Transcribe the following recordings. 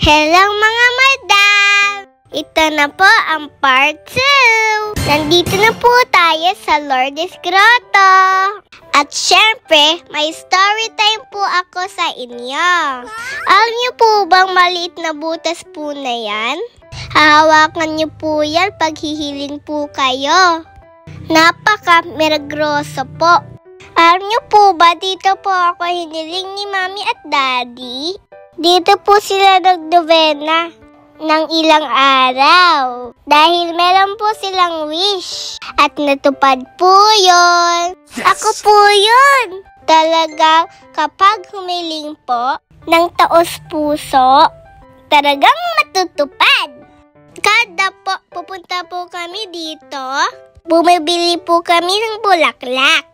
Hello mga madam! Ito na po ang part 2. Nandito na po tayo sa Lourdes Grotto. At syempre, may story time po ako sa inyo. Alam niyo po bang maliit na butas po na yan? Hahawakan niyo po yan pag hihiling po kayo. Napaka-milagroso po. Alam niyo po ba dito po ako hiniling ni Mami at Daddy? Dito po sila nagdobena ng ilang araw. Dahil meron po silang wish. At natupad po yun. Yes. Ako po yun. Talagang kapag humiling po ng taos puso, talagang matutupad. Kada po pupunta po kami dito, bumibili po kami ng bulaklak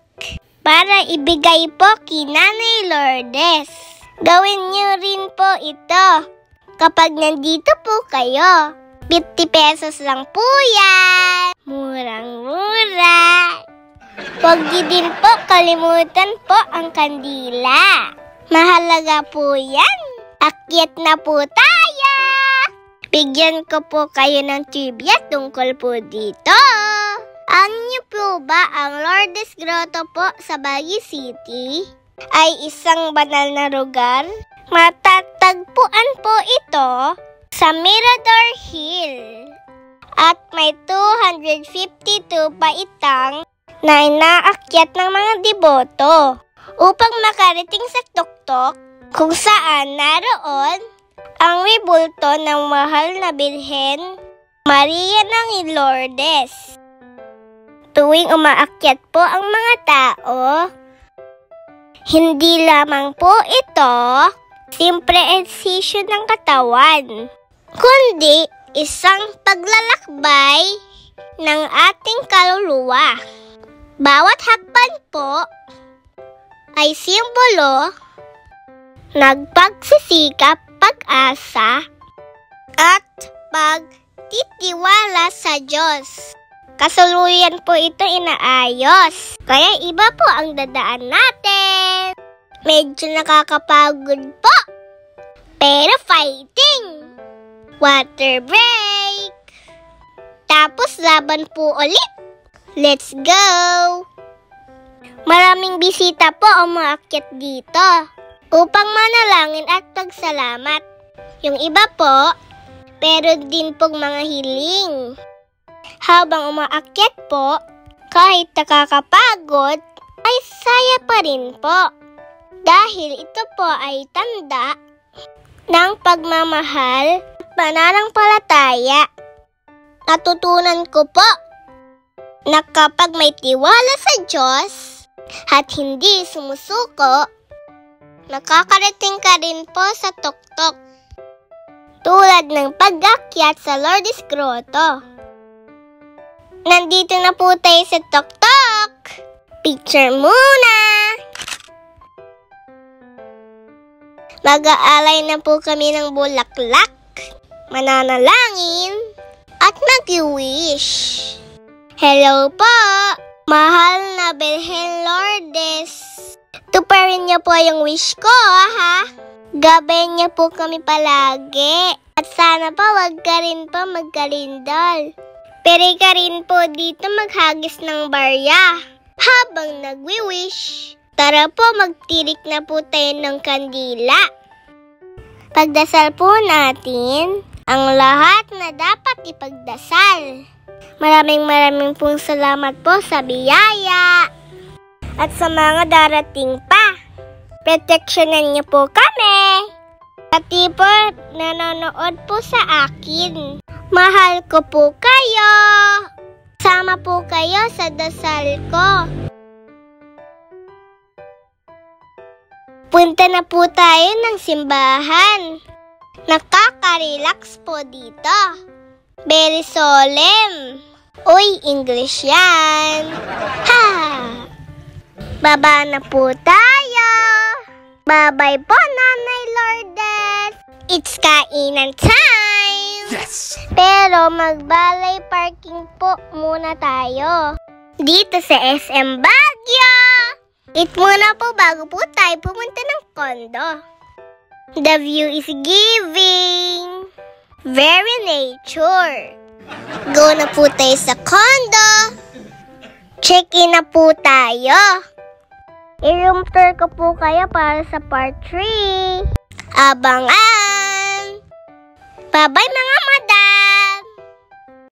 para ibigay po kay Nanay Lourdes. Gawin niyo rin po ito kapag nandito po kayo. 50 pesos lang po yan. Murang-mura. Huwag niyo din po kalimutan po ang kandila. Mahalaga po yan. Akyat na po tayo. Bigyan ko po kayo ng trivia tungkol po dito. Alam niyo po ba ang Lourdes Grotto po sa Baguio City ay isang banal na lugar? Matatagpuan po ito sa Mirador Hill at may 252 paitang na inaakyat ng mga deboto upang makarating sa tuktok kung saan naroon ang rebulto ng mahal na Birhen Maria ng Lourdes. Tuwing umaakyat po ang mga tao, hindi lamang po ito simple exercise ng katawan, kundi isang paglalakbay ng ating kaluluwa. Bawat hakbang po ay simbolo ng pagsisikap, pag-asa, at pagtitiwala sa Diyos. Kasuluyan po ito inaayos. Kaya iba po ang dadaan natin. Medyo nakakapagod po. Pero fighting. Water break. Tapos laban po ulit. Let's go. Maraming bisita po ang maakyat dito upang manalangin at pagsalamat. Yung iba po, pero din pong mga hiling. Habang umaakyat po, kahit nakakapagod, ay saya pa rin po. Dahil ito po ay tanda ng pagmamahal at pananampalataya. Natutunan ko po na kapag may tiwala sa Diyos at hindi sumusuko, nakakarating ka rin po sa tuktok. Tulad ng pag-akyat sa Lourdes Grotto. Nandito na po tayo sa tuktok. Picture muna. Mag-aalay na po kami ng bulaklak, mananalangin, at mag-wish. Hello po, mahal na Birhen Lourdes. Tuparin niyo po yung wish ko, ha? Gabayan niyo po kami palagi. At sana pa wag ka rin po magkalindol. Pero ka rin po dito maghagis ng barya habang nagwi-wish. Tara po, magtirik na po tayo ng kandila. Pagdasal po natin ang lahat na dapat ipagdasal. Maraming pong salamat po sa biyaya at sa mga darating pa. Proteksyonan niyo po kami. Pati po nanonood po sa akin. Mahal ko po kayo. Sama po kayo sa dasal ko. Punta na po tayo ng simbahan. Nakaka-relax po dito. Very solemn. Uy, English yan. Ha! Baba na po tayo. Bye-bye po, Nanay Lourdes. It's kainan time. Yes! Pero magbalay parking po muna tayo. Dito sa SM Baguio. Eat muna po bago po tayo pumunta ng kondo. The view is giving. Very nature. Go na po tayo sa condo. Check-in na po tayo. I-room tour ko po kayo para sa part 3. Abangan! Bye-bye mga